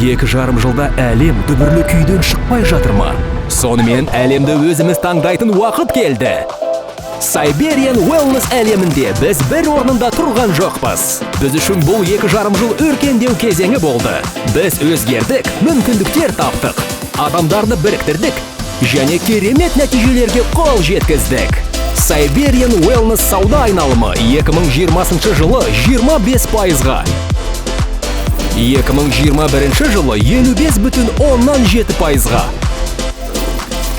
2,5 жылда әлем дүбірлі күйден шықпай жатыр ма? Сонымен әлемді өзіміз таңдайтын уақыт келді. Siberian Wellness әлемінде біз бір орнында тұрған жоқпыз. Біз үшін бұл 2,5 жыл өркендеу кезеңі болды. Біз өзгердік, мүмкіндіктер таптық, адамдарды біріктірдік және керемет нәтижелерге қол жеткіздік. Siberian Wellness сауда айналымы 2020 жылы 25%-ға, 2021 жылы 55,7%-ға,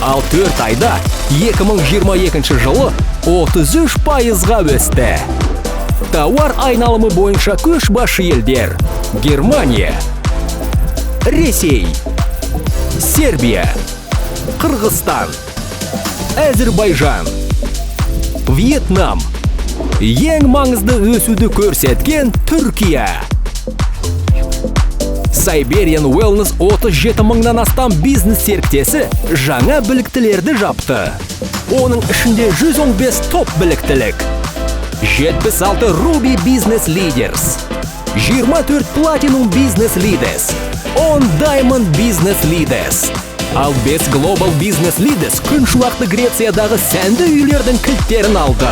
ал 4 айда 2022 жылы 33%-ға өсті. Тауар айналымы бойынша көшбасшы елдер: Германия, Ресей, Сербия, Қырғызстан, Әзербайжан, Вьетнам, ең маңызды өсуді көрсеткен Түркия. Siberian Wellness 37 мыңнан астам бизнес серіктесі жаңа біліктілерді жапты. Оның ішінде 115 топ біліктілік, 76 Ruby Business Leaders, 24 Platinum Business Leaders, 10 Diamond Business Leaders, ал 5 Global Business Leaders күн шуақты Грециядағы сәнді үйлердің кілттерін алды.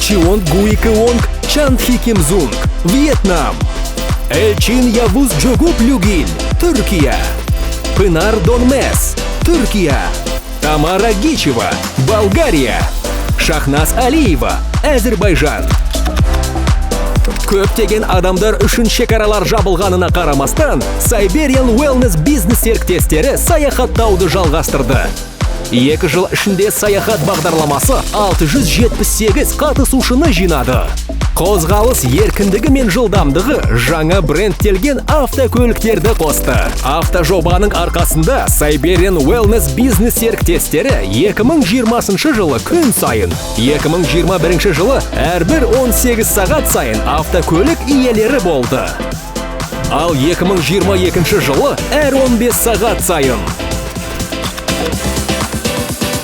Чионг Гуи Кеонг Чандхи Кимзунг, Вьетнам. Элчин Явуз Джогуб Люгиль, Түркия. Пынар Донмес, Түркия. Тамара Гичева, Болгария. Шахназ Алиева, Әзербайжан. Көптеген адамдар үшін шекаралар жабылғанына қарамастан, Siberian Wellness бизнес серіктестері саяхаттауды жалғастырды. 2 жыл ішінде саяхат бағдарламасы 678 қатысушыны жинады. Қозғалыс еркіндігі мен жылдамдығы жаңа брендтелген автокөліктерді қосты. Автожобаның арқасында Siberian Wellness бизнес серіктестері 2020 жылы күн сайын, 2021 жылы әрбір 18 сағат сайын автокөлік иелері болды. Ал 2022 жылы әр 15 сағат сайын.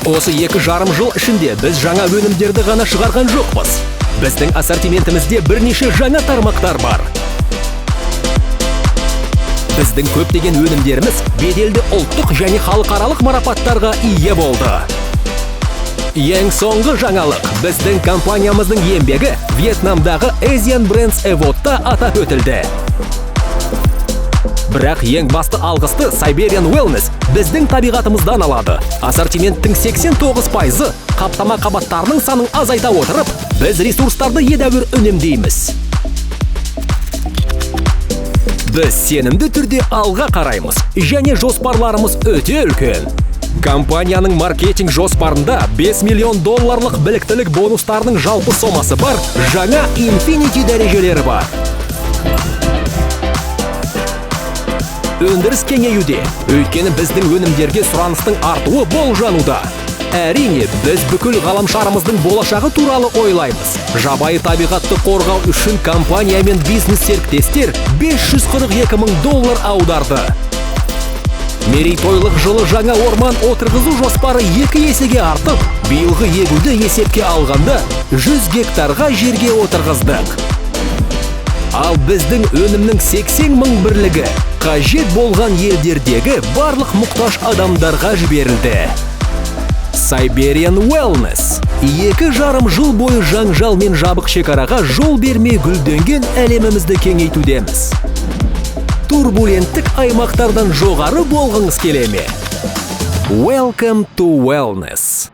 Осы 2,5 жыл ішінде біз жаңа өнімдерді ғана шығарған жоқпыз. Біздің ассортиментімізде бірнеше жаңа тармақтар бар. Біздің көптеген өнімдеріміз беделді ұлттық және халықаралық марапаттарға ие болды. Ең соңғы жаңалық: біздің компаниямыздың еңбегі Вьетнамдағы Asian Brands Award'та атап өтілді. Бірақ ең басты алғысты Siberian Wellness біздің табиғатымыздан алады. Ассортименттің 89%-ы қаптама қабаттарының санын азайта отырып, біз ресурстарды едәуір үнемдейміз. Біз сенімді түрде алға қараймыз және жоспарларымыз өте үлкен. Компанияның маркетинг жоспарында $5 миллион біліктілік бонустарының жалпы сомасы бар жаңа Infinity дәрежелері бар. Өндіріс кеңеюде, өйткені біздің өнімдерге сұраныстың артуы болжануда. Әрине, біз бүкіл ғаламшарымыздың болашағы туралы ойлаймыз. Жабайы табиғатты қорғау үшін компания мен бизнес серіктестер $542 мың аударды. Мерейтойлық жылы жаңа орман отырғызу жоспары 2 есеге артып, биылғы егуді есепке алғанда 100 гектарға жерге отырғыздық. Ал біздің өнімнің 80 мың бірлігі қажет болған елдердегі барлық мұқтаж адамдарға жіберілді. Siberian Wellness 2,5 жыл бойы жаңжал мен жабық шекараға жол бермей гүлденген әлемімізді кеңейтудеміз. Турбуленттік аймақтардан жоғары болғыңыз келе ме? Welcome to Wellness.